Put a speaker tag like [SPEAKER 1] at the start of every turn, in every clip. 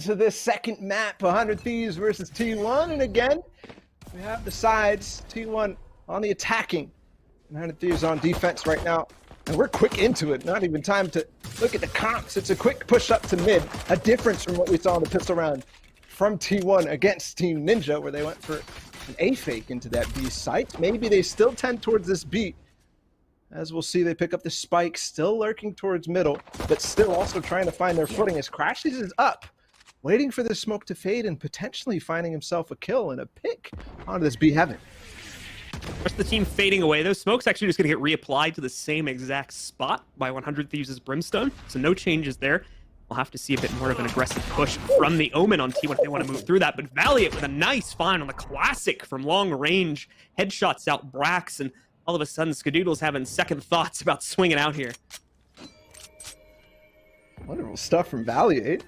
[SPEAKER 1] To this second map, 100 Thieves versus T1, and again, we have the sides. T1 on the attacking, and 100 Thieves on defense right now. And we're quick into it, not even time to look at the comps. It's a quick push up to mid, a difference from what we saw in the pistol round from T1 against Team Ninja, where they went for an A fake into that B site. Maybe they still tend towards this B. As we'll see, they pick up the spike, still lurking towards middle, but still also trying to find their footing as Crashies is up, waiting for the smoke to fade and potentially finding himself a kill and a pick onto this B heaven.
[SPEAKER 2] The rest of the team fading away. Those smoke's actually just going to get reapplied to the same exact spot by 100 Thieves' Brimstone, so no changes there. We'll have to see a bit more of an aggressive push from the Omen on T1 if they want to move through that, but Valiant with a nice find on the classic from long range. Headshots out Brax, and all of a sudden Skadoodle's having second thoughts about swinging out here.
[SPEAKER 1] Wonderful stuff from Valiant.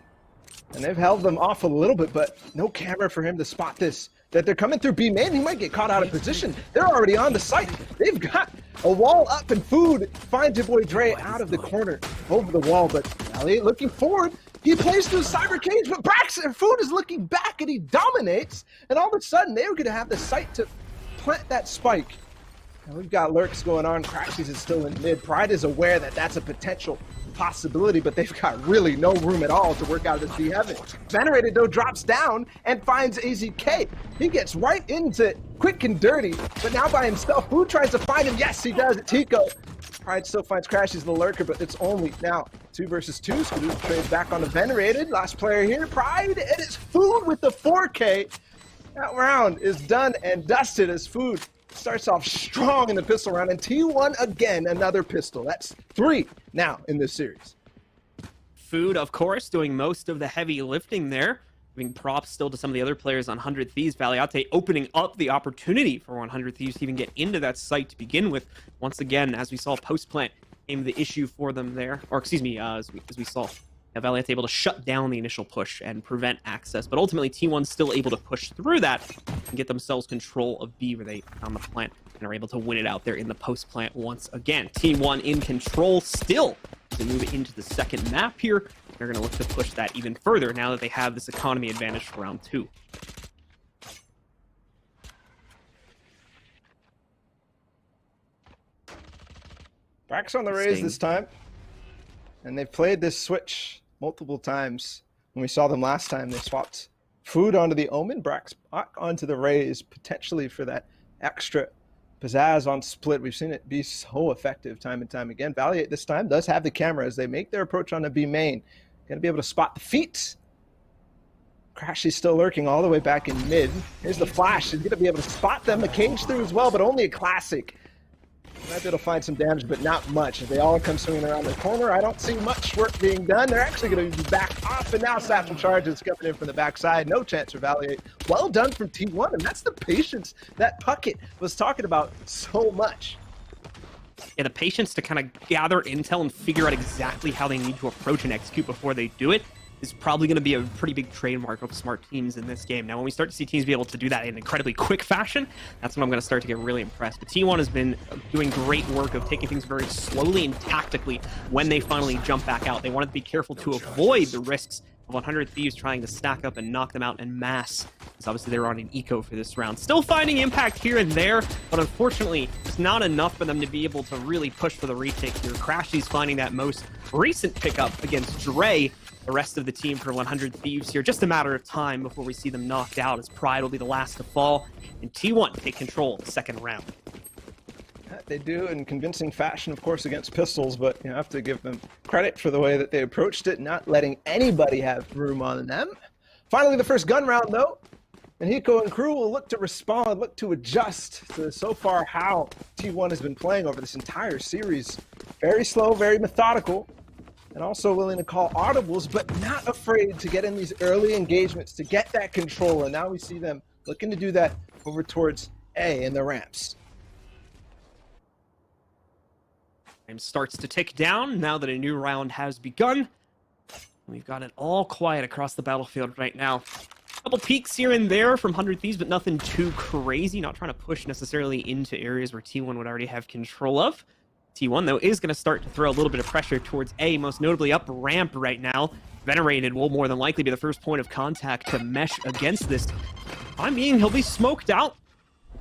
[SPEAKER 1] And they've held them off a little bit, but no camera for him to spot this. That they're coming through B main, he might get caught out of position. They're already on the site. They've got a wall up and food. Finds your boy Dre out of the corner, over the wall, but Valiant looking forward. He plays through Cyber Cage, but Braxton Food is looking back and he dominates. And all of a sudden, they're gonna have the site to plant that spike. And we've got lurks going on. Crashies is still in mid. Pride is aware that that's a potential possibility, but they've got really no room at all to work out this B heaven. Venerated though drops down and finds AZK. He gets right into it, quick and dirty, but now by himself. Who tries to find him? Yes, he does. Tico. Pride still finds Crashies the lurker, but it's only now 2 versus 2. Skadoodle trades back on the Venerated. Last player here, Pride, and it's Food with the 4K. That round is done and dusted as Food starts off strong in the pistol round, and T1 again, another pistol. That's 3 now in this series.
[SPEAKER 2] Food, of course, doing most of the heavy lifting there. Giving props still to some of the other players on 100 Thieves. Valiate opening up the opportunity for 100 Thieves to even get into that site to begin with. Once again, as we saw, post-plant came the issue for them there. Or excuse me, as we saw, Valiant able to shut down the initial push and prevent access, but ultimately T1's still able to push through that and get themselves control of B, where they found the plant and are able to win it out there in the post plant once again. T1 in control still to move into the second map here. They're going to look to push that even further now that they have this economy advantage for round 2.
[SPEAKER 1] Brax on the raise this time, and they've played this switch multiple times. When we saw them last time, they swapped Food onto the Omen, Brax back onto the Raze, potentially for that extra pizzazz on split. We've seen it be so effective time and time again. Valiant this time does have the camera as they make their approach on the B main. Gonna be able to spot the feet. Crashy's still lurking all the way back in mid. Here's the flash. He's gonna be able to spot them. A cage through as well, but only a classic. Might be able to find some damage, but not much. As they all come swinging around the corner, I don't see much work being done. They're actually going to be back off, and now Satchel Charges coming in from the backside. No chance for Valiate. Well done from T1, and that's the patience that Puckett was talking about so much.
[SPEAKER 2] Yeah, the patience to kind of gather intel and figure out exactly how they need to approach and execute before they do it is probably going to be a pretty big trademark of smart teams in this game. Now, when we start to see teams be able to do that in incredibly quick fashion, that's when I'm going to start to get really impressed. But T1 has been doing great work of taking things very slowly and tactically when they finally jump back out. They wanted to be careful to avoid the risks of 100 Thieves trying to stack up and knock them out en masse, because obviously they were on an eco for this round. Still finding impact here and there, but unfortunately, it's not enough for them to be able to really push for the retake here. Crashy's finding that most recent pickup against Dre. The rest of the team for 100 Thieves here, just a matter of time before we see them knocked out, as Pride will be the last to fall, and T1 take control of the second round.
[SPEAKER 1] They do in convincing fashion, of course, against pistols, but you have to give them credit for the way that they approached it, not letting anybody have room on them. Finally, the first gun round, though, and Hiko and crew will look to respond, look to adjust to so far how T1 has been playing over this entire series. Very slow, very methodical, and also willing to call audibles, but not afraid to get in these early engagements to get that control. And now we see them looking to do that over towards A in the ramps.
[SPEAKER 2] Time starts to tick down now that a new round has begun. We've got it all quiet across the battlefield right now. A couple peaks here and there from 100 Thieves, but nothing too crazy. Not trying to push necessarily into areas where T1 would already have control of. T1, though, is going to start to throw a little bit of pressure towards A, most notably up ramp right now. Venerated will more than likely be the first point of contact to mesh against this. I mean, he'll be smoked out.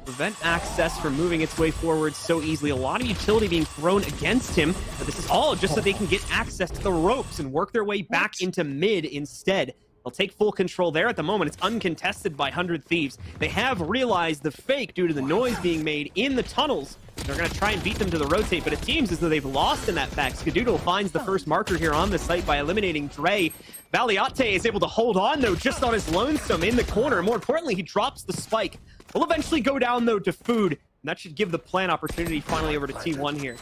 [SPEAKER 2] Prevent access from moving its way forward so easily. A lot of utility being thrown against him, but this is all just so they can get access to the ropes and work their way back into mid instead. They'll take full control there. At the moment, it's uncontested by 100 Thieves. They have realized the fake due to the noise being made in the tunnels. They're going to try and beat them to the rotate, but it seems as though they've lost in that fact. Skadoodle finds the first marker here on the site by eliminating Dre. Valiate is able to hold on, though, just on his lonesome in the corner. More importantly, he drops the spike. Will eventually go down, though, to Food. And that should give the plan opportunity finally over to T1 here.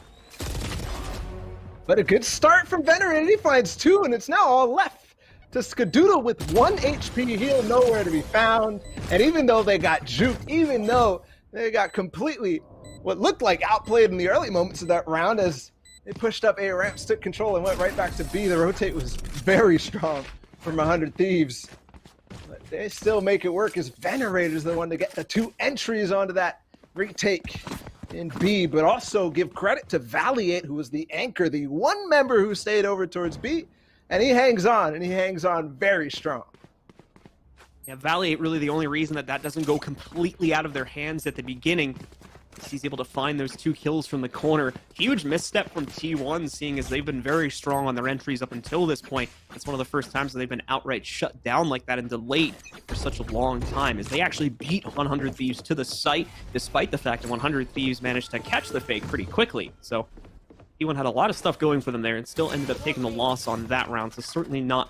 [SPEAKER 1] But a good start from Venerated. He finds 2, and it's now all left to Skadoodle with 1 HP heal, nowhere to be found. And even though they got juked, even though they got completely what looked like outplayed in the early moments of that round as they pushed up A ramp, took control, and went right back to B, the rotate was very strong from 100 Thieves. But they still make it work as Venerated is the one to get the 2 entries onto that retake in B, but also give credit to Valiate, who was the anchor, the one member who stayed over towards B. And he hangs on, and he hangs on very strong.
[SPEAKER 2] Yeah, Valiate really the only reason that doesn't go completely out of their hands at the beginning. He's able to find those 2 kills from the corner. Huge misstep from T1, seeing as they've been very strong on their entries up until this point. It's one of the first times that they've been outright shut down like that and delayed for such a long time, as they actually beat 100 Thieves to the site, despite the fact that 100 Thieves managed to catch the fake pretty quickly. So T1 had a lot of stuff going for them there and still ended up taking the loss on that round, so certainly not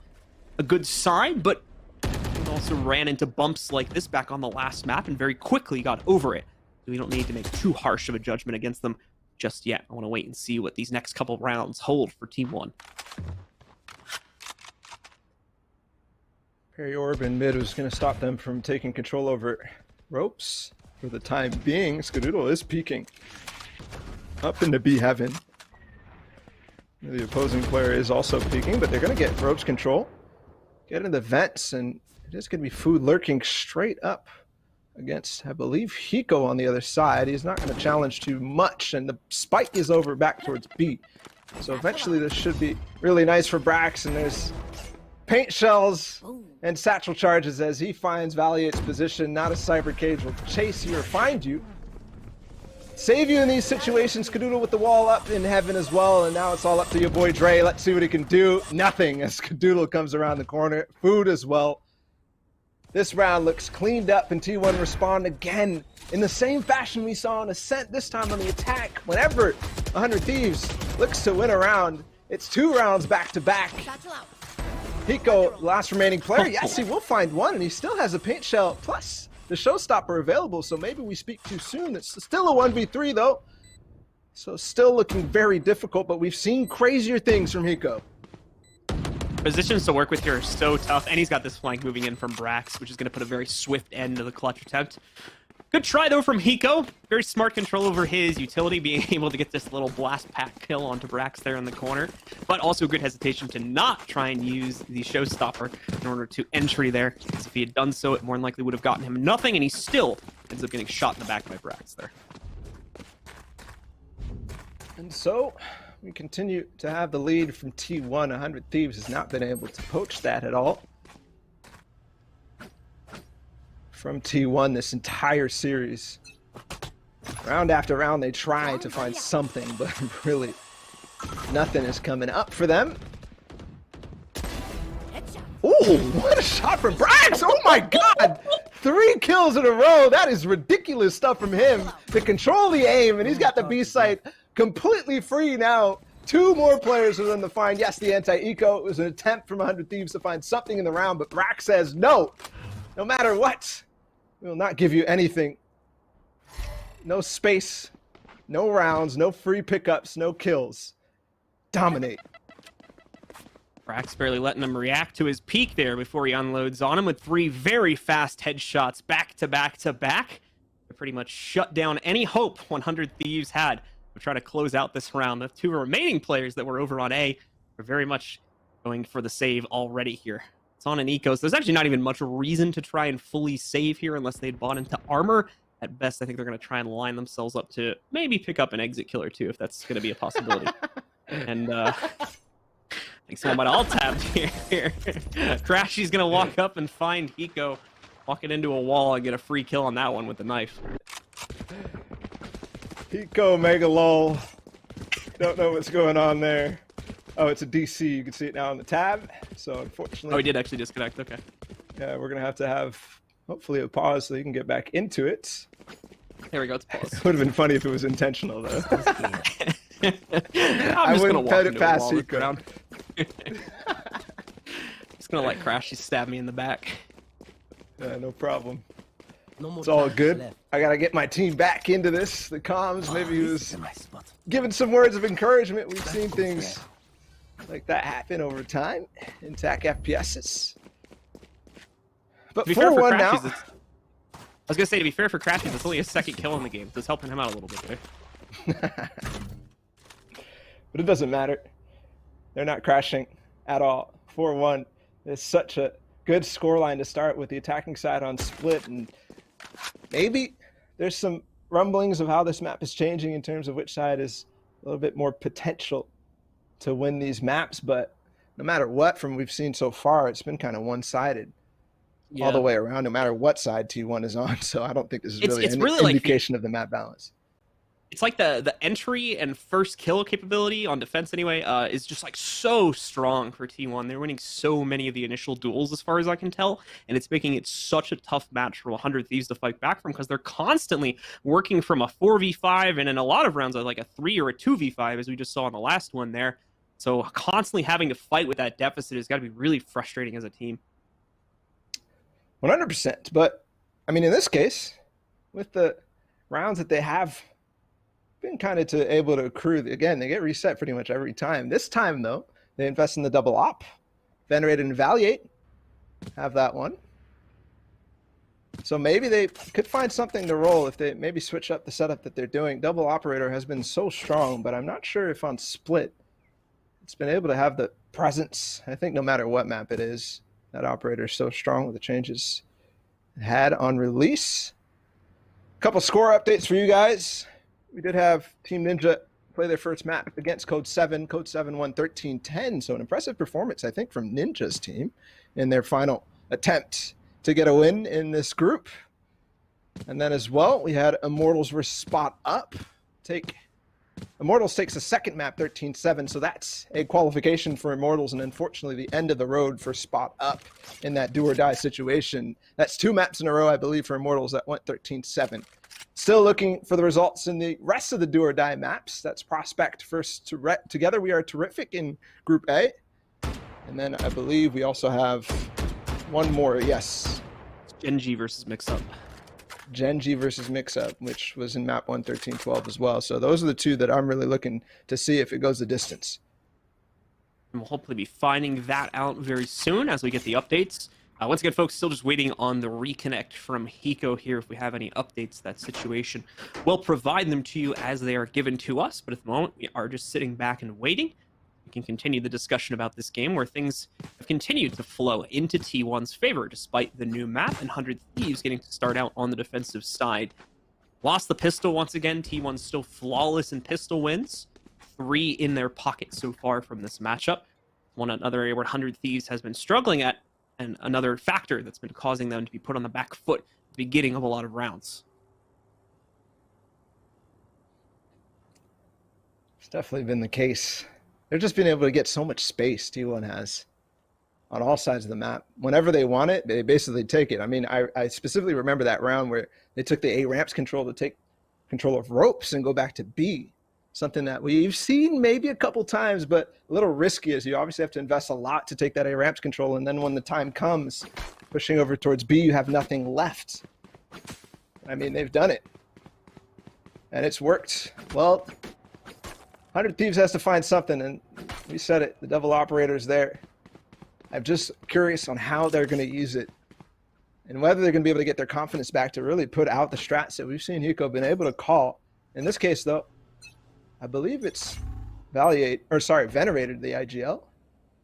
[SPEAKER 2] a good sign, but they also ran into bumps like this back on the last map and very quickly got over it. So we don't need to make too harsh of a judgment against them just yet. I want to wait and see what these next couple rounds hold for Team 1.
[SPEAKER 1] Perry Orb in mid was going to stop them from taking control over ropes for the time being. Skadoodle is peeking up into B heaven. The opposing player is also peeking, but they're going to get ropes control, get into the vents, and it is going to be Food lurking straight up against, I believe, Hiko on the other side. He's not going to challenge too much, and the spike is over back towards B. So eventually this should be really nice for Brax, and there's paint shells and satchel charges as he finds Valiate's position. Not a cyber cage will chase you or find you. Save you in these situations. Skadoodle with the wall up in heaven as well, and now it's all up to your boy Dre. Let's see what he can do. Nothing as Skadoodle comes around the corner. Food as well. This round looks cleaned up, and T1 respond again in the same fashion we saw on Ascent, this time on the attack. Whenever 100 Thieves looks to win a round, it's 2 rounds back to back. Hiko, last remaining player. Yes, he will find 1, and he still has a paint shell plus the showstopper available, so maybe we speak too soon. It's still a 1v3 though, so still looking very difficult, but we've seen crazier things from Hiko.
[SPEAKER 2] Positions to work with here are so tough, and he's got this flank moving in from Brax, which is going to put a very swift end to the clutch attempt. Good try, though, from Hiko. Very smart control over his utility, being able to get this little blast pack kill onto Brax there in the corner, but also good hesitation to not try and use the showstopper in order to entry there. Because if he had done so, it more than likely would have gotten him nothing, and he still ends up getting shot in the back by Brax there.
[SPEAKER 1] And so we continue to have the lead from T1. 100 Thieves has not been able to poach that at all from T1 this entire series. Round after round, they try to find something, but really nothing is coming up for them. Oh, what a shot from Brax! Oh my god! 3 kills in a row. That is ridiculous stuff from him to control the aim, and he's got the B site completely free now. 2 more players are in the find. Yes, the anti-eco. It was an attempt from 100 Thieves to find something in the round, but Brax says no. No matter what, we will not give you anything. No space, no rounds, no free pickups, no kills. Dominate.
[SPEAKER 2] Brax barely letting him react to his peak there before he unloads on him with 3 very fast headshots back to back to back. To pretty much shut down any hope 100 Thieves had to try to close out this round. The 2 remaining players that were over on A are very much going for the save already here. It's on an ecos. There's actually not even much reason to try and fully save here unless they'd bought into armor. At best, I think they're going to try and line themselves up to maybe pick up an exit kill or 2 if that's going to be a possibility. And think someone might all tabbed here. Crashy's gonna walk up and find Hiko walking into a wall and get a free kill on that one with the knife.
[SPEAKER 1] Hiko mega lol. Don't know what's going on there. Oh, it's a DC. You can see it now on the tab. So unfortunately.
[SPEAKER 2] Oh, he did actually disconnect. Okay.
[SPEAKER 1] Yeah, we're gonna have to have hopefully a pause so you can get back into it.
[SPEAKER 2] There we go. It's paused.
[SPEAKER 1] It would have been funny if it was intentional though.
[SPEAKER 2] I'm just gonna walk into a wall this
[SPEAKER 1] Hiko.
[SPEAKER 2] round. Just gonna let Crashy stab me in the back.
[SPEAKER 1] Yeah, no problem.
[SPEAKER 3] No more
[SPEAKER 1] It's all
[SPEAKER 3] time
[SPEAKER 1] good.
[SPEAKER 3] left.
[SPEAKER 1] I gotta get my team back into this. The comms, maybe he was giving some words of encouragement. We've seen things like that happen over time in TAC FPSs. But
[SPEAKER 2] To be fair for
[SPEAKER 1] 4-1 now.
[SPEAKER 2] Crashies, I was gonna say, to be fair for Crashies, it's only his second kill in the game, so it's helping him out a little bit there.
[SPEAKER 1] But it doesn't matter. They're not crashing at all. 4-1 is such a good scoreline to start with the attacking side on split, and maybe there's some rumblings of how this map is changing in terms of which side is a little bit more potential to win these maps, but no matter what from we've seen so far, it's been kind of one-sided all the way around, no matter what side T1 is on. So I don't think this is really an indication of the map balance.
[SPEAKER 2] It's like the entry and first kill capability on defense anyway is just like so strong for T1. They're winning so many of the initial duels as far as I can tell, and it's making it such a tough match for 100 Thieves to fight back from because they're constantly working from a 4v5 and in a lot of rounds like a 3 or a 2v5 as we just saw in the last one there. So constantly having to fight with that deficit has got to be really frustrating as a team.
[SPEAKER 1] 100%. But I mean, in this case, with the rounds that they have been kind of able to accrue, again, they get reset pretty much every time. This time, though, they invest in the double op. Venerated and Valiate have that one. So maybe they could find something to roll if they maybe switch up the setup that they're doing. Double operator has been so strong, but I'm not sure if on split it's been able to have the presence. I think no matter what map it is, that operator is so strong with the changes it had on release. A couple score updates for you guys. We did have Team Ninja play their first map against Code 7. Code 7 won 13-10, so an impressive performance, I think, from Ninja's team in their final attempt to get a win in this group. And then as well, we had Immortals versus Spot Up. Immortals takes a second map, 13-7, so that's a qualification for Immortals, and unfortunately the end of the road for Spot Up in that do-or-die situation. That's 2 maps in a row, I believe, for Immortals that went 13-7. Still looking for the results in the rest of the do-or-die maps. That's Prospect first. Together we are terrific in Group A. And then I believe we also have one more, yes.
[SPEAKER 2] Genji versus Mix-Up.
[SPEAKER 1] Genji versus Mix-Up, which was in map 1, 13-12 as well. So those are the 2 that I'm really looking to see if it goes the distance.
[SPEAKER 2] And we'll hopefully be finding that out very soon as we get the updates. Once again, folks, still just waiting on the reconnect from Hiko here. If we have any updates to that situation, we'll provide them to you as they are given to us. But at the moment, we are just sitting back and waiting. We can continue the discussion about this game where things have continued to flow into T1's favor despite the new map and 100 Thieves getting to start out on the defensive side. Lost the pistol once again. T1's still flawless in pistol wins. 3 in their pocket so far from this matchup. Another area where 100 Thieves has been struggling at, and another factor that's been causing them to be put on the back foot at the beginning of a lot of rounds.
[SPEAKER 1] It's definitely been the case. They've just been able to get so much space, T1 has, on all sides of the map. Whenever they want it, they basically take it. I mean, I specifically remember that round where they took the A ramps control to take control of ropes and go back to B. Something that we've seen maybe a couple times, but a little risky, as you obviously have to invest a lot to take that A ramps control, and then when the time comes, pushing over towards B, you have nothing left. I mean, they've done it, and it's worked. Well, 100 Thieves has to find something, and we said it, the double operator's there. I'm just curious on how they're going to use it, and whether they're going to be able to get their confidence back to really put out the strats that we've seen Hiko been able to call. In this case, though, I believe it's Venerated the IGL.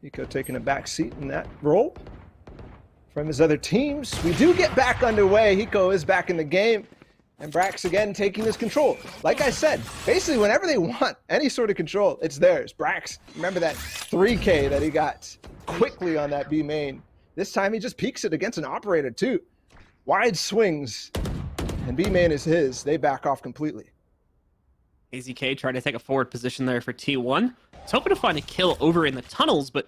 [SPEAKER 1] Hiko taking a back seat in that role from his other teams. We do get back underway. Hiko is back in the game. And Brax again taking this control. Like I said, basically whenever they want any sort of control, it's theirs. Brax, remember that 3K that he got quickly on that B main. This time he just peeks it against an operator too. Wide swings, and B main is his. They back off completely.
[SPEAKER 2] AZK trying to take a forward position there for T1. He's hoping to find a kill over in the tunnels, but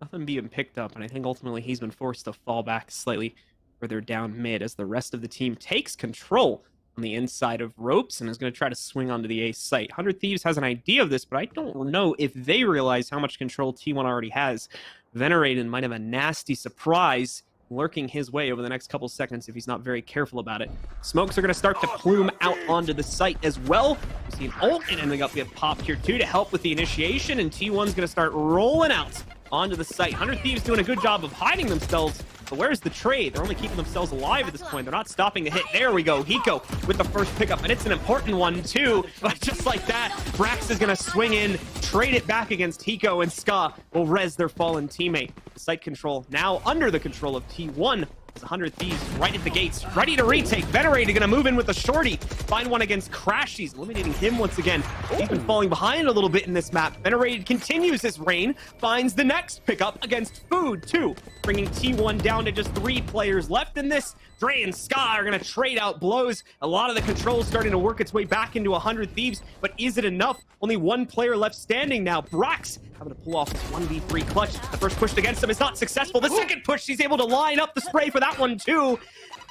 [SPEAKER 2] nothing being picked up, and I think ultimately he's been forced to fall back slightly further down mid as the rest of the team takes control on the inside of ropes and is going to try to swing onto the A site. 100 Thieves has an idea of this, but I don't know if they realize how much control T1 already has. Venerated might have a nasty surprise lurking his way over the next couple seconds if he's not very careful about it. Smokes are going to start to plume out onto the site as well. We see an ult and ending up get popped here too to help with the initiation, and T1's going to start rolling out onto the site. 100 Thieves doing a good job of hiding themselves, but where's the trade? They're only keeping themselves alive at this point. They're not stopping the hit. There we go. Hiko with the first pickup, and it's an important one too. But just like that, Brax is going to swing in, trade it back against Hiko, and Ska will res their fallen teammate. The site control now under the control of T1. 100 Thieves right at the gates, ready to retake. Venerated gonna move in with the shorty, find one against Crashies, eliminating him once again. He's been falling behind a little bit in this map. Venerated continues his reign, finds the next pickup against Food too, bringing T1 down to just 3 players left in this. Dre and Ska are gonna trade out blows. A lot of the control starting to work its way back into 100 Thieves, but is it enough? Only 1 player left standing now. Brax having to pull off this 1v3 clutch. The first push against him is not successful. The second push, he's able to line up the spray for that one too.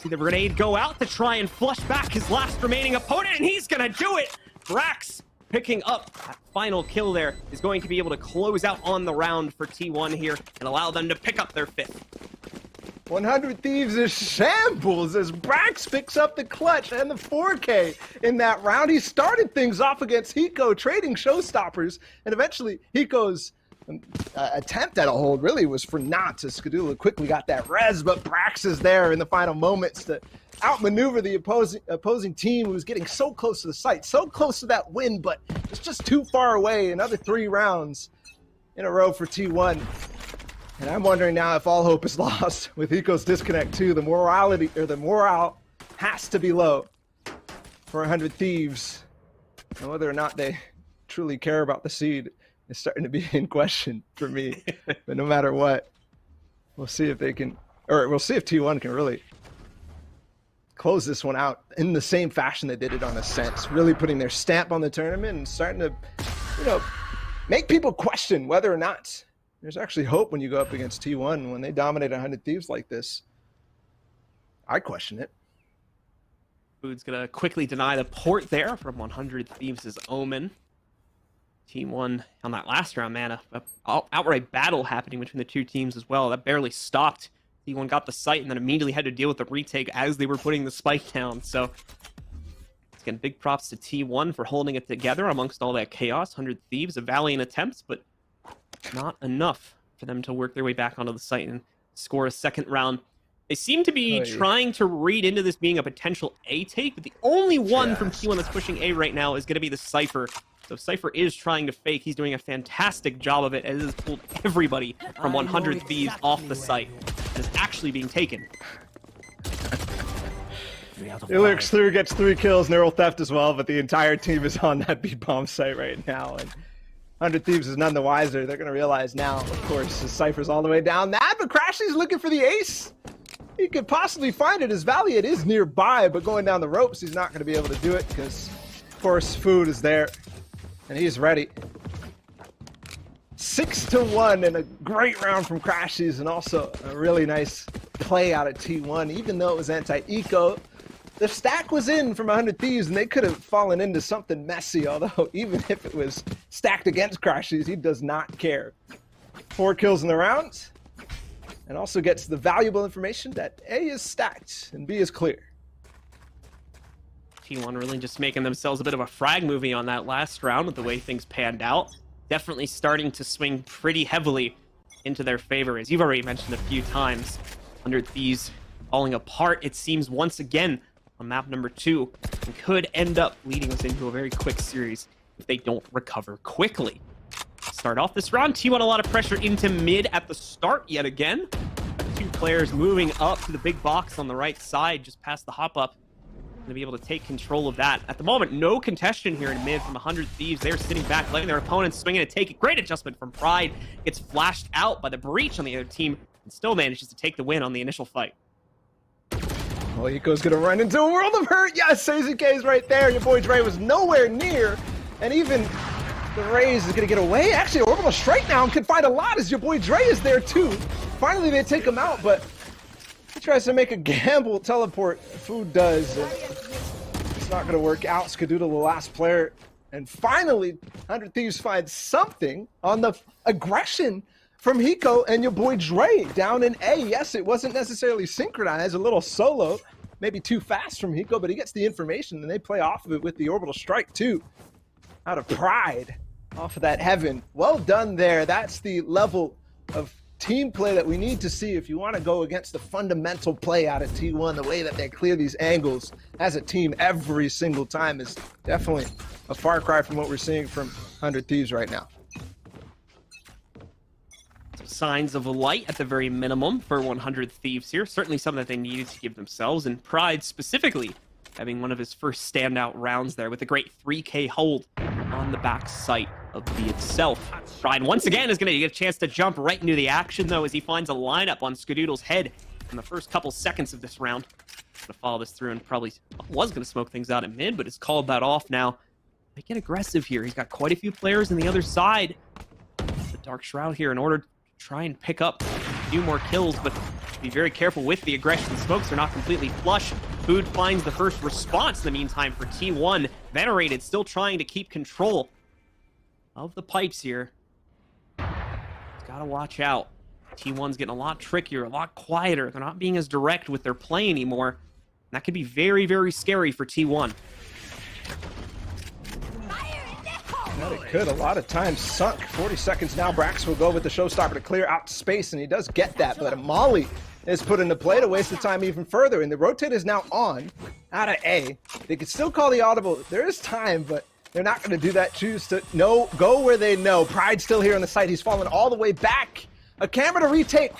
[SPEAKER 2] See the grenade go out to try and flush back his last remaining opponent, and he's gonna do it. Brax picking up that final kill there is going to be able to close out on the round for T1 here and allow them to pick up their 5th.
[SPEAKER 1] 100 Thieves is shambles as Brax picks up the clutch and the 4K in that round. He started things off against Hiko, trading showstoppers, and eventually Hiko's attempt at a hold really was for naught as Skadula quickly got that res, but Brax is there in the final moments to outmaneuver the opposing team who was getting so close to the site, so close to that win, but it's just too far away. Another 3 rounds in a row for T1. And I'm wondering now if all hope is lost with Hiko's disconnect too. The morale has to be low for 100 Thieves. And whether or not they truly care about the seed is starting to be in question for me. But no matter what, we'll see if they can, or we'll see if T1 can really close this one out in the same fashion they did it on Ascent. Really putting their stamp on the tournament and starting to, you know, make people question whether or not there's actually hope when you go up against T1 when they dominate 100 Thieves like this. I question it.
[SPEAKER 2] Food's gonna quickly deny the port there from 100 Thieves' Omen. T1 on that last round, man, a outright battle happening between the 2 teams as well. That barely stopped. T1 got the site and then immediately had to deal with the retake as they were putting the spike down. So, again, big props to T1 for holding it together amongst all that chaos. 100 Thieves, a valiant attempt, but not enough for them to work their way back onto the site and score a second round. They seem to be trying to read into this being a potential A take, but the only one from T1 that's pushing A right now is going to be the Cypher. So Cypher is trying to fake. He's doing a fantastic job of it, as it has pulled everybody from 100 Thieves off the site. And is actually being taken.
[SPEAKER 1] Ilyric's through, gets 3 kills, neural theft as well, but the entire team is on that B-bomb site right now. And 100 Thieves is none the wiser. They're going to realize now, of course, his Cypher's all the way down that, but Crashy's looking for the ace. He could possibly find it. His Valiant is nearby, but going down the ropes, he's not going to be able to do it because, of course, Food is there, and he's ready. 6-1 and a great round from Crashies, and also a really nice play out of T1, even though it was anti-eco. The stack was in from 100 Thieves, and they could have fallen into something messy, although even if it was stacked against Crashies, he does not care. 4 kills in the round, and also gets the valuable information that A is stacked and B is clear.
[SPEAKER 2] T1 really just making themselves a bit of a frag movie on that last round with the way things panned out. Definitely starting to swing pretty heavily into their favor, as you've already mentioned a few times. 100 Thieves falling apart, it seems, once again on map number 2, and could end up leading us into a very quick series if they don't recover quickly. Start off this round, T1 a lot of pressure into mid at the start yet again. 2 players moving up to the big box on the right side, just past the hop up. to be able to take control of that. At the moment, no contestation here in mid from 100 Thieves. They're sitting back, letting their opponents swing in and take it. Great adjustment from Pride. Gets flashed out by the breach on the other team and still manages to take the win on the initial fight.
[SPEAKER 1] Well, Hiko's gonna run into a world of hurt. Yes, AZK is right there. Your boy Dre was nowhere near. And even the Rays is gonna get away. Actually, Orbital Strike now and can find a lot as your boy Dre is there too. Finally, they take him out, but he tries to make a gamble teleport. Food does. And it's not going to work out. Skadoodle, the last player. And finally, 100 Thieves finds something on the aggression from Hiko and your boy Dre down in A. Yes, it wasn't necessarily synchronized. A little solo. Maybe too fast from Hiko, but he gets the information and they play off of it with the Orbital Strike too. Out of Pride. Off of that Heaven. Well done there. That's the level of team play that we need to see if you want to go against the fundamental play out of T1. The way that they clear these angles as a team every single time is definitely a far cry from what we're seeing from 100 Thieves right now.
[SPEAKER 2] Signs of light at the very minimum for 100 Thieves here. Certainly something that they needed to give themselves, and Pride specifically having one of his first standout rounds there with a great 3K hold on the back sight of B itself. Pride once again is going to get a chance to jump right into the action though as he finds a lineup on Skadoodle's head in the first couple seconds of this round. Going to follow this through and probably was going to smoke things out at mid, but has called that off now. They get aggressive here. He's got quite a few players on the other side. The Dark Shroud here in order to try and pick up a few more kills, but be very careful with the aggression. Smokes are not completely flush. Food finds the first response in the meantime for T1. Venerated still trying to keep control of the pipes here. Gotta watch out. T1's getting a lot trickier, a lot quieter. They're not being as direct with their play anymore. And that could be very, very scary for T1.
[SPEAKER 1] Well, it could. A lot of time sunk. 40 seconds now. Brax will go with the showstopper to clear out space, and he does get that. But a Molly is put into play to waste the time even further. And the rotate is now on out of A. They could still call the audible. There is time, but they're not going to do that. Choose to go where they know. Pride still here on the site. He's fallen all the way back. A camera to retake.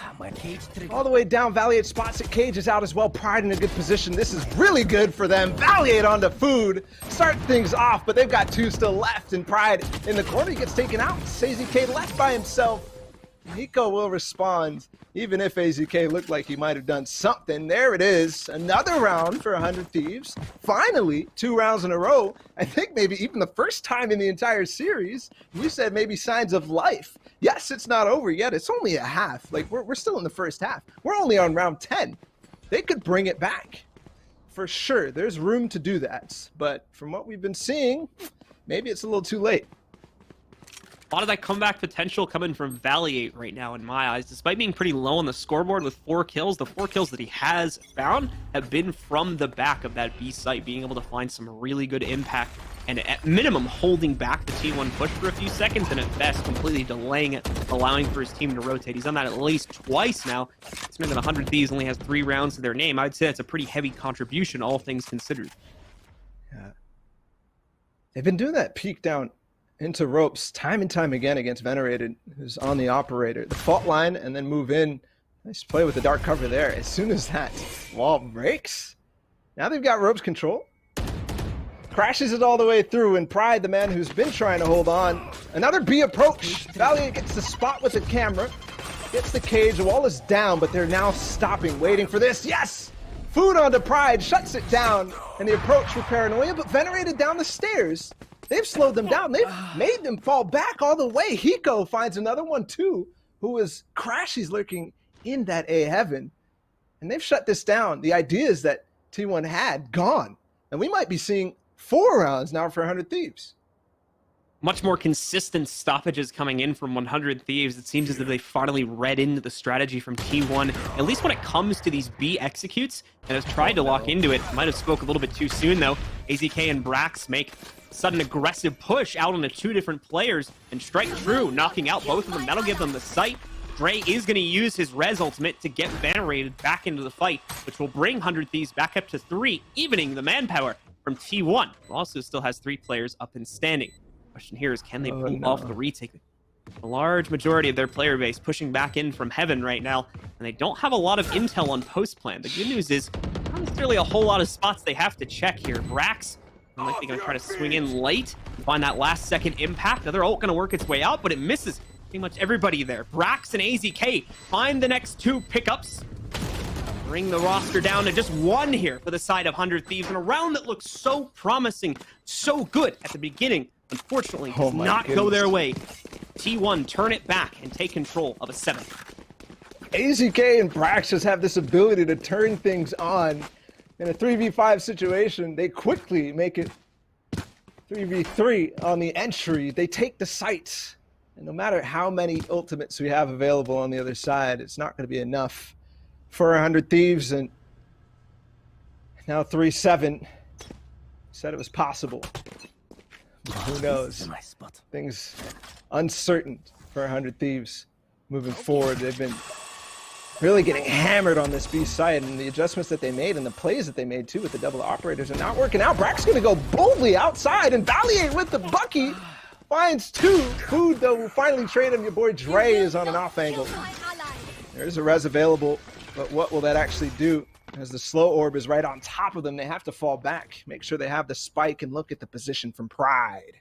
[SPEAKER 1] All the way down. Valiant spots it. Cage is out as well. Pride in a good position. This is really good for them. Valiant onto Food. Start things off, but they've got two still left. And Pride in the corner. He gets taken out. AZK left by himself. Hiko will respond, even if AZK looked like he might have done something. There it is. Another round for 100 Thieves. Finally, 2 rounds in a row. I think maybe even the first time in the entire series. You said maybe signs of life. Yes, it's not over yet. It's only a half. Like, we're still in the first half. We're only on round 10. They could bring it back. For sure, there's room to do that. But from what we've been seeing, maybe it's a little too late.
[SPEAKER 2] A lot of that comeback potential coming from Valiate right now in my eyes. Despite being pretty low on the scoreboard with 4 kills, the 4 kills that he has found have been from the back of that B site, being able to find some really good impact and at minimum holding back the T1 push for a few seconds and at best completely delaying it, allowing for his team to rotate. He's done that at least twice now. It's more than 100 Thieves only has 3 rounds to their name. I'd say that's a pretty heavy contribution, all things considered.
[SPEAKER 1] Yeah. They've been doing that peek down into ropes time and time again against Venerated, who's on the operator. The fault line and then move in. Nice play with the dark cover there. As soon as that wall breaks, now they've got ropes control. Crashes it all the way through, and Pride, the man who's been trying to hold on. Another B approach. Valiant gets the spot with the camera. Gets the cage. The wall is down, but they're now stopping, waiting for this. Yes! Food onto Pride, shuts it down, and the approach for Paranoia, but Venerated down the stairs. They've slowed them down. They've made them fall back all the way. Hiko finds another one too, who is Crash. He's lurking in that A heaven. And they've shut this down. The ideas that T1 had gone. And we might be seeing 4 rounds now for 100 Thieves.
[SPEAKER 2] Much more consistent stoppages coming in from 100 Thieves. It seems as if they finally read into the strategy from T1, at least when it comes to these B executes, and has tried to lock into it. Might have spoke a little bit too soon, though. AZK and Brax make sudden aggressive push out onto 2 different players and strike through, knocking out both of them. That'll give them the sight. Dre is going to use his res ultimate to get Venerated back into the fight, which will bring 100 Thieves back up to 3, evening the manpower from T1, who also still has 3 players up and standing. Question here is, can they pull off the retake? A large majority of their player base pushing back in from heaven right now, and they don't have a lot of intel on post plan. The good news is not necessarily a whole lot of spots they have to check here. Brax, I'm likely going to try to swing in late, find that last second impact. Now they're all going to work its way out, but it misses pretty much everybody there. Brax and AZK find the next 2 pickups. Bring the roster down to just 1 here for the side of 100 Thieves in a round that looks so promising, so good at the beginning. Unfortunately, does not go their way. T1 turn it back and take control of a 7.
[SPEAKER 1] AZK and Brax just have this ability to turn things on. In a 3v5 situation, they quickly make it 3v3 on the entry. They take the sites. And no matter how many ultimates we have available on the other side, it's not going to be enough for 100 Thieves. And now 3-7. Said it was possible. Who knows? Things uncertain for 100 Thieves moving forward. They've been really getting hammered on this B side, and the adjustments that they made and the plays that they made too with the double operators are not working out. Brack's gonna go boldly outside and Valiate with the Bucky. Finds 2. Food though will finally trade him. Your boy Dre is on an off angle. There's a res available, but what will that actually do? As the slow orb is right on top of them, they have to fall back. Make sure they have the spike and look at the position from Pride.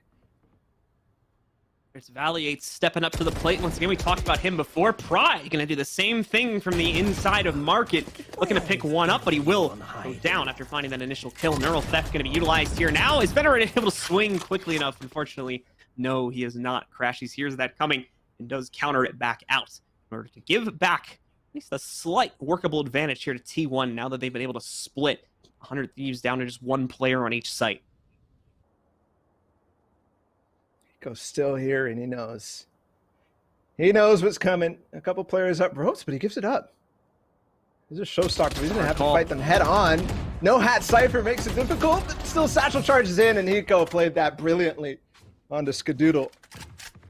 [SPEAKER 2] There's Valiate stepping up to the plate. Once again, we talked about him before. Pride going to do the same thing from the inside of Market. Looking to pick one up, but he will go down after finding that initial kill. Neural Theft going to be utilized here now. Is Veteran able to swing quickly enough? Unfortunately, no, he is not. Crashies hears that coming and does counter it back out in order to give back at least a slight workable advantage here to T1 now that they've been able to split 100 Thieves down to just 1 player on each site.
[SPEAKER 1] Goes still here, and he knows. He knows what's coming. A couple players up ropes, but he gives it up. He's a showstopper. He's going to have to fight them head on. No hat Cypher makes it difficult, but still Satchel charges in, and Hiko played that brilliantly onto Skadoodle.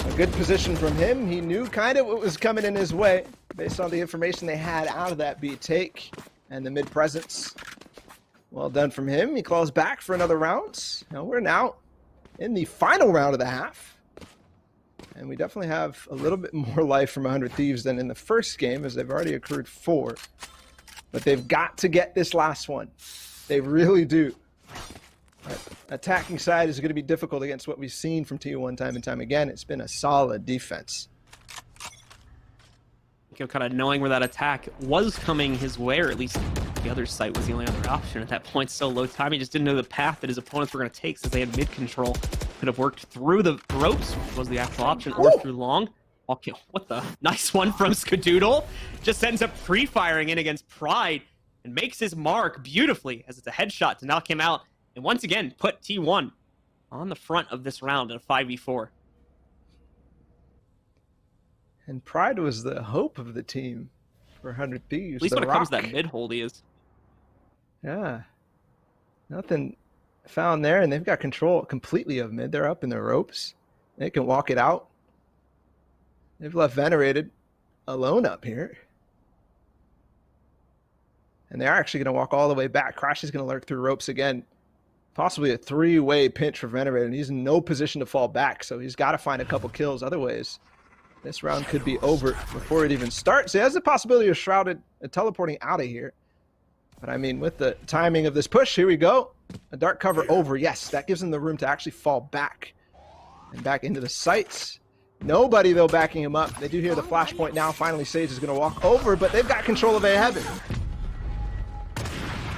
[SPEAKER 1] A good position from him. He knew kind of what was coming in his way based on the information they had out of that B take and the mid presence. Well done from him. He claws back for another round. Now we're now in the final round of the half. And we definitely have a little bit more life from 100 Thieves than in the first game, as they've already accrued 4. But they've got to get this last one. They really do. That attacking side is going to be difficult against what we've seen from T1 time and time again. It's been a solid defense.
[SPEAKER 2] Kind of knowing where that attack was coming his way, or at least the other site was the only other option at that point. So low time, he just didn't know the path that his opponents were going to take, since they had mid control. Could have worked through the ropes, which was the actual option, or through long. Okay, what the nice one from Skadoodle. Just ends up pre-firing in against Pride and makes his mark beautifully as it's a headshot to knock him out. And once again, put T1 on the front of this round in a 5v4.
[SPEAKER 1] And Pride was the hope of the team for 100 Thieves.
[SPEAKER 2] At least when it comes to that mid-hold, he is.
[SPEAKER 1] Yeah. Nothing found there, and they've got control completely of mid. They're up in their ropes. They can walk it out. They've left Venerated alone up here. And they're actually going to walk all the way back. Crash is going to lurk through ropes again. Possibly a 3-way pinch for Venerated, and he's in no position to fall back, so he's got to find a couple kills. Otherwise, this round could be over before it even starts. He has the possibility of Shrouded teleporting out of here. But I mean, with the timing of this push, here we go. A dark cover over. Yes, that gives him the room to actually fall back. And back into the sights. Nobody, though, backing him up. They do hear the flashpoint now. Finally, Sage is going to walk over, but they've got control of A Heaven.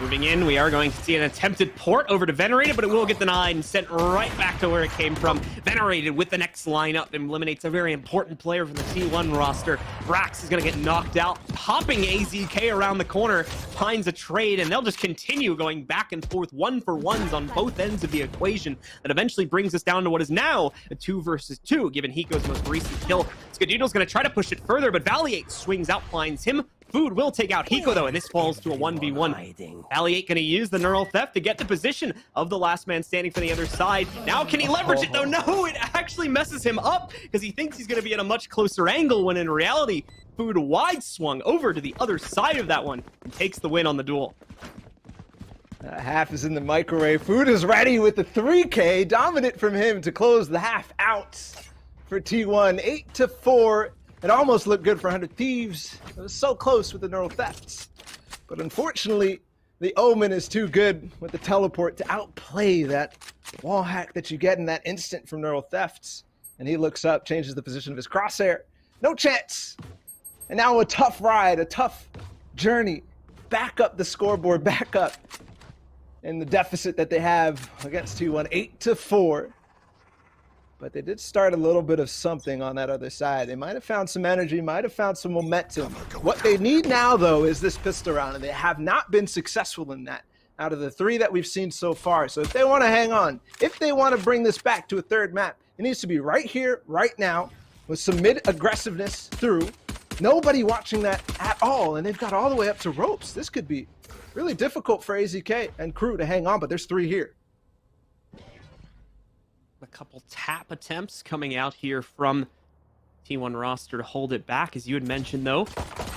[SPEAKER 2] Moving in, we are going to see an attempted port over to Venerated, but it will get denied and sent right back to where it came from. Venerated with the next lineup eliminates a very important player from the T1 roster. Brax is going to get knocked out, hopping AZK around the corner, finds a trade, and they'll just continue going back and forth, 1-for-1s on both ends of the equation. That eventually brings us down to what is now a 2 versus 2, given Hiko's most recent kill. Skadoodle's going to try to push it further, but Valiate swings out, finds him. Food will take out Hiko, though, and this falls to a 1v1. Valiate going to use the Neural Theft to get the position of the last man standing for the other side. Now, can he leverage it, though? No, it actually messes him up because he thinks he's going to be at a much closer angle when in reality, Food wide swung over to the other side of that one and takes the win on the duel.
[SPEAKER 1] Half is in the microwave. Food is ready with the 3K. Dominant from him to close the half out for T1. 8-4. It almost looked good for 100 Thieves. It was so close with the Neural Thefts. But unfortunately, The Omen is too good with the teleport to outplay that wall hack that you get in that instant from Neural Thefts. And he looks up, changes the position of his crosshair. No chance. And now a tough ride, a tough journey. Back up the scoreboard, back up. In the deficit that they have against T1, 8-4. But they did start a little bit of something on that other side. They might have found some energy, might have found some momentum. What they need now, though, is this pistol round, and they have not been successful in that out of the 3 that we've seen so far. So if they want to hang on, if they want to bring this back to a third map, it needs to be right here, right now, with some mid-aggressiveness through. Nobody watching that at all, and they've got all the way up to ropes. This could be really difficult for AZK and crew to hang on, but there's 3 here.
[SPEAKER 2] A couple tap attempts coming out here from T1 roster to hold it back. As you had mentioned, though,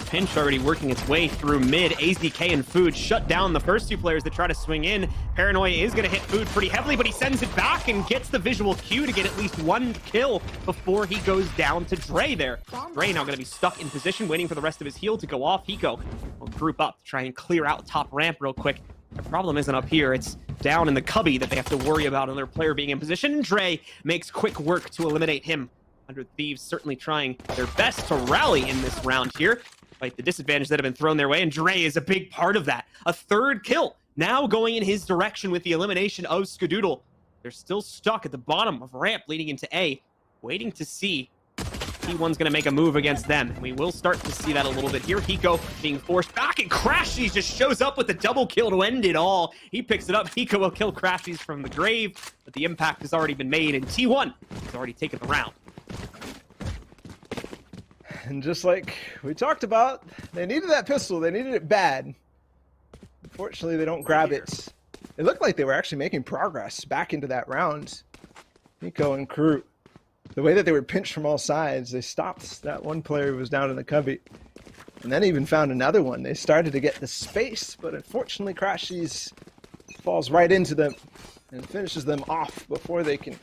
[SPEAKER 2] Pinch already working its way through mid. AZK and Food shut down the first 2 players that try to swing in. Paranoia is going to hit Food pretty heavily, but he sends it back and gets the visual cue to get at least 1 kill before he goes down to Dre there. Dre now going to be stuck in position, waiting for the rest of his heal to go off. Hiko will group up to try and clear out top ramp real quick. The problem isn't up here, it's down in the cubby that they have to worry about another player being in position. Dre makes quick work to eliminate him. 100 Thieves certainly trying their best to rally in this round here, despite the disadvantage that have been thrown their way, and Dre is a big part of that. A 3rd kill, now going in his direction with the elimination of Skadoodle. They're still stuck at the bottom of ramp leading into A, waiting to see T1's going to make a move against them. And we will start to see that a little bit here. Hiko being forced back, and Crashies just shows up with the double kill to end it all. He picks it up. Hiko will kill Crashies from the grave, but the impact has already been made, and T1 has already taken the round.
[SPEAKER 1] And just like we talked about, they needed that pistol. They needed it bad. Unfortunately, they don't grab it. It looked like they were actually making progress back into that round. Hiko and crew, the way that they were pinched from all sides, they stopped that one player who was down in the cubby. And then even found another one. They started to get the space, but unfortunately Crashies falls right into them and finishes them off before they can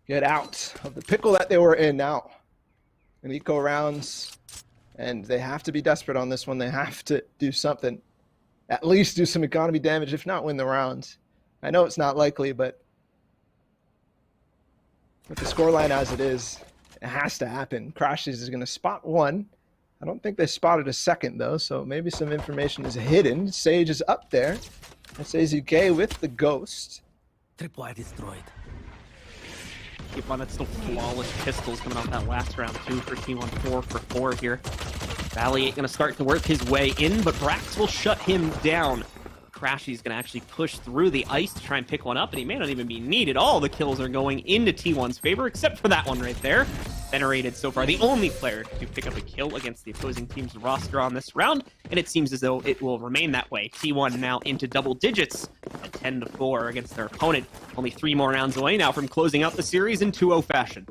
[SPEAKER 1] get out of the pickle that they were in now. And eco rounds, and they have to be desperate on this one. They have to do something. At least do some economy damage, if not win the round. I know it's not likely, but with the scoreline as it is, it has to happen. Crashies is going to spot 1. I don't think they spotted a 2nd, though, so maybe some information is hidden. Sage is up there. That's AZK with the Ghost.
[SPEAKER 3] Tripwire destroyed.
[SPEAKER 2] Keep on, that's still flawless pistols coming off that last round, too, for T1. 4 for 4 here. Valiant going to start to work his way in, but Brax will shut him down. Crashy's going to actually push through the ice to try and pick one up, and he may not even be needed. All the kills are going into T1's favor, except for that one right there. Venerated so far, the only player to pick up a kill against the opposing team's roster on this round, and it seems as though it will remain that way. T1 now into double digits at 10-4 against their opponent. Only 3 more rounds away now from closing out the series in 2-0 fashion.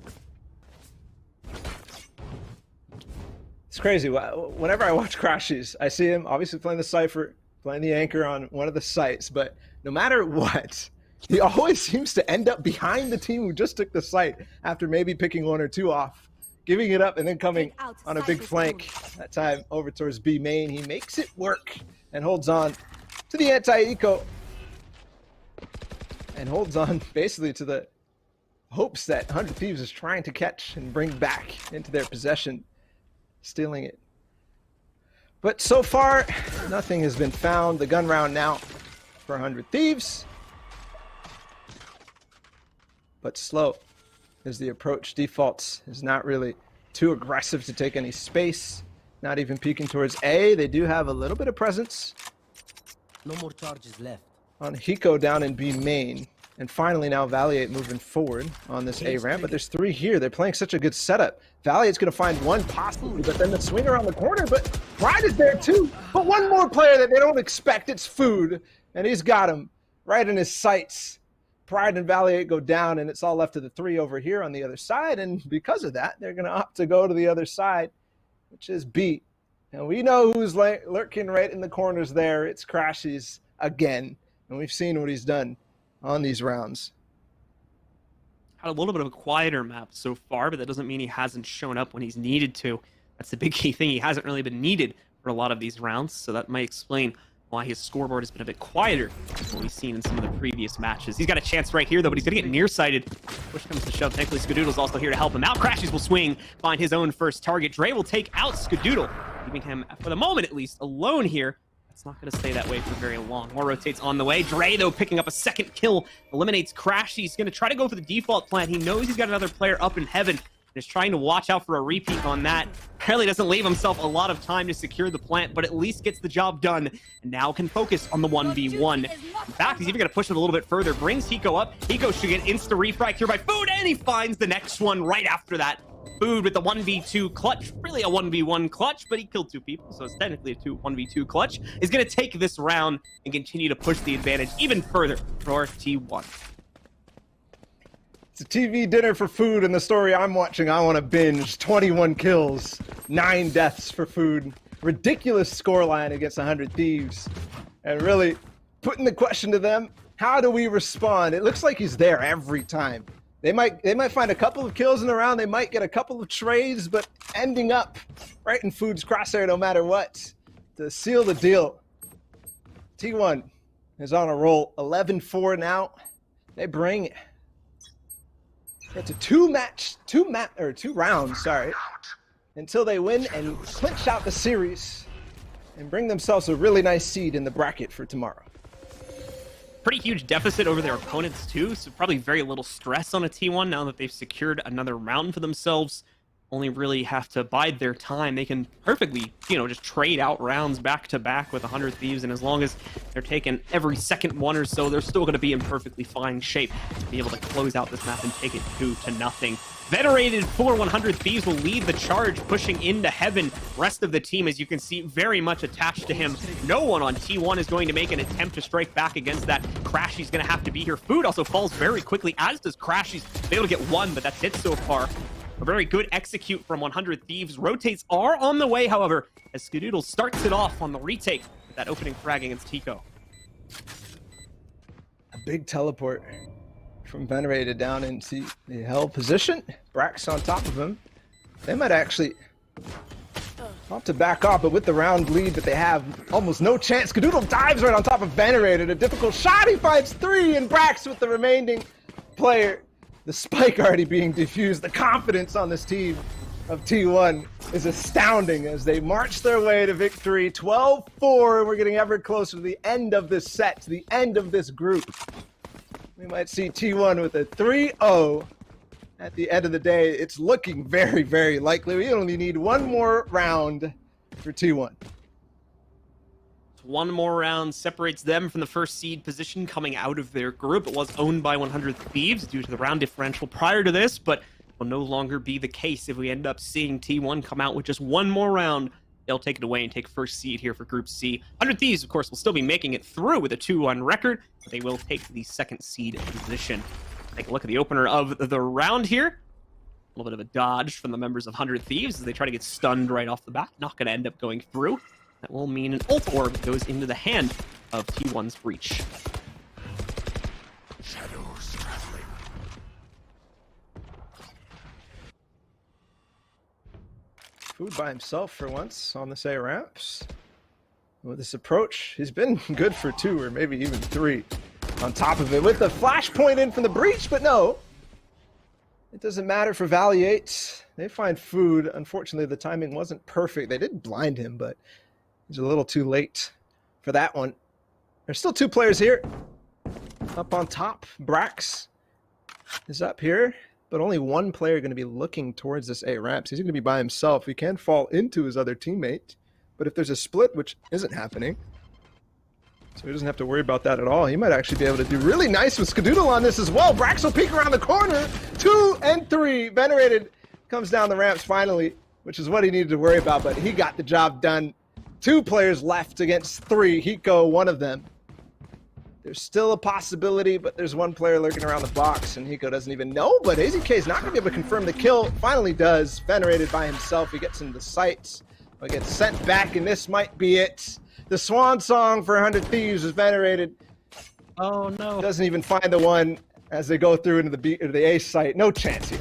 [SPEAKER 1] It's crazy. Whenever I watch Crashies, I see him obviously playing the Cypher, playing the anchor on one of the sites, but no matter what, he always seems to end up behind the team who just took the site after maybe picking 1 or 2 off, giving it up and then coming on a big flank. That time over towards B main. He makes it work and holds on to the anti-eco and holds on basically to the hopes that 100 Thieves is trying to catch and bring back into their possession, stealing it. But so far, nothing has been found. The gun round now for 100 Thieves. But slow as the approach defaults is not really too aggressive to take any space. Not even peeking towards A. They do have a little bit of presence.
[SPEAKER 3] No more charges left.
[SPEAKER 1] On Hiko down in B main. And finally now Valiant moving forward on this A ramp, but there's 3 here. They're playing such a good setup. Valiant's going to find 1 possibly, but then the swing around the corner, but Pride is there too. But 1 more player that they don't expect, it's Food, and he's got him right in his sights. Pride and Valiant go down, and it's all left to the 3 over here on the other side, and because of that, they're going to opt to go to the other side, which is B. And we know who's lurking right in the corners there. It's Crashies again, and we've seen what he's done on these rounds.
[SPEAKER 2] Had a little bit of a quieter map so far, but that doesn't mean he hasn't shown up when he's needed to. That's the big key thing. He hasn't really been needed for a lot of these rounds, so that might explain why his scoreboard has been a bit quieter than what we've seen in some of the previous matches. He's got a chance right here, though, but he's going to get nearsighted. Push comes to shove. Thankfully, Skadoodle's also here to help him out. Crashies will swing, find his own first target. Dre will take out Skadoodle, leaving him, for the moment at least, alone here. It's not going to stay that way for very long. More rotates on the way. Dre, though, picking up a second kill, eliminates Crashy. He's going to try to go for the default plan. He knows he's got another player up in heaven. Is trying to watch out for a repeat on that. Apparently doesn't leave himself a lot of time to secure the plant, but at least gets the job done, and now can focus on the 1v1. In fact, he's even going to push it a little bit further. Brings Hiko up. Hiko should get insta-refrag here by Food, and he finds the next one right after that. Food with the 1v2 clutch. Really a 1v1 clutch, but he killed 2 people, so it's technically a 1v2 clutch. Is going to take this round and continue to push the advantage even further for T1.
[SPEAKER 1] It's a TV dinner for Food, and the story I'm watching, I want to binge. 21 kills, 9 deaths for Food. Ridiculous scoreline against 100 Thieves. And really putting the question to them, how do we respond? It looks like he's there every time. They might find a couple of kills in the round, they might get a couple of trades, but ending up right in Food's crosshair no matter what to seal the deal. T1 is on a roll, 11-4 now. They bring it. It's a two rounds, sorry, until they win and clinch out the series and bring themselves a really nice seed in the bracket for tomorrow.
[SPEAKER 2] Pretty huge deficit over their opponents too, so probably very little stress on a T1 now that they've secured another round for themselves. Only really have to bide their time. They can perfectly, just trade out rounds back to back with 100 Thieves, and as long as they're taking every second one or so, they're still going to be in perfectly fine shape to be able to close out this map and take it 2-0. Venerated for 100 Thieves will lead the charge, pushing into heaven. Rest of the team, as you can see, very much attached to him. No one on T1 is going to make an attempt to strike back against that. Crashy's going to have to be here. Food also falls very quickly, as does Crashy's. Able to get one, but that's it so far. A very good execute from 100 Thieves. Rotates are on the way, however, as Skadoodle starts it off on the retake with that opening frag against Hiko.
[SPEAKER 1] A big teleport from Venerated down into the held position. Brax on top of him. They might actually opt to back off, but with the round lead that they have, almost no chance. Skadoodle dives right on top of Venerated. A difficult shot. He finds 3, and Brax with the remaining player. The spike already being defused. The confidence on this team of T1 is astounding as they march their way to victory. 12-4, and we're getting ever closer to the end of this set, to the end of this group. We might see T1 with a 3-0 at the end of the day. It's looking very, very likely. We only need one more round for T1.
[SPEAKER 2] One more round separates them from the first seed position coming out of their group. It was owned by 100 Thieves due to the round differential prior to this, but will no longer be the case if we end up seeing T1 come out with just one more round. They'll take it away and take first seed here for Group C. 100 Thieves, of course, will still be making it through with a 2-1 record, but they will take the second seed position. Take a look at the opener of the round here. A little bit of a dodge from the members of 100 Thieves as they try to get stunned right off the bat. Not going to end up going through. That will mean an ult orb goes into the hand of T1's Breach.
[SPEAKER 4] Shadows traveling.
[SPEAKER 1] Food by himself for once on the say ramps. With this approach, he's been good for 2 or maybe even 3 on top of it. With the flashpoint in from the Breach, but no. It doesn't matter for Valiate. They find Food. Unfortunately, the timing wasn't perfect. They did blind him, but he's a little too late for that one. There's still 2 players here. Up on top, Brax is up here, but only one player going to be looking towards this A ramps. He's going to be by himself. He can fall into his other teammate, but if there's a split, which isn't happening, so he doesn't have to worry about that at all. He might actually be able to do really nice with Skadoodle on this as well. Brax will peek around the corner. 2 and 3. Venerated comes down the ramps finally, which is what he needed to worry about, but he got the job done. 2 players left against 3. Hiko, one of them. There's still a possibility, but there's one player lurking around the box, and Hiko doesn't even know, but AZK is not going to be able to confirm the kill. Finally does. Venerated by himself. He gets into the sights, but gets sent back, and this might be it. The swan song for 100 Thieves is Venerated.
[SPEAKER 2] Oh, no.
[SPEAKER 1] Doesn't even find the one as they go through into the A site. No chance here.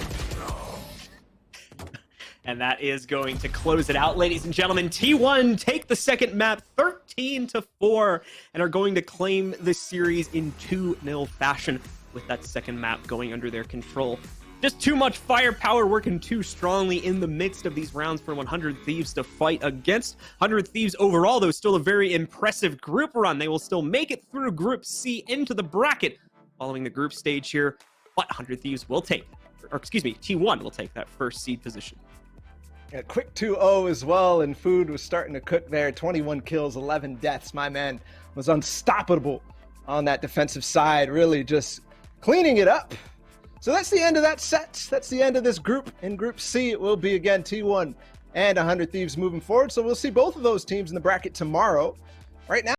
[SPEAKER 2] And that is going to close it out, ladies and gentlemen. T1 take the second map 13-4 and are going to claim the series in 2-0 fashion with that second map going under their control. Just too much firepower working too strongly in the midst of these rounds for 100 Thieves to fight against. 100 Thieves overall, though, still a very impressive group run. They will still make it through Group C into the bracket following the group stage here. But 100 Thieves will take, or excuse me, T1 will take that first seed position.
[SPEAKER 1] A quick 2-0 as well, and Food was starting to cook there. 21 kills, 11 deaths. My man was unstoppable on that defensive side, really just cleaning it up. So that's the end of that set. That's the end of this group. In Group C, it will be again T1 and 100 Thieves moving forward. So we'll see both of those teams in the bracket tomorrow. Right now,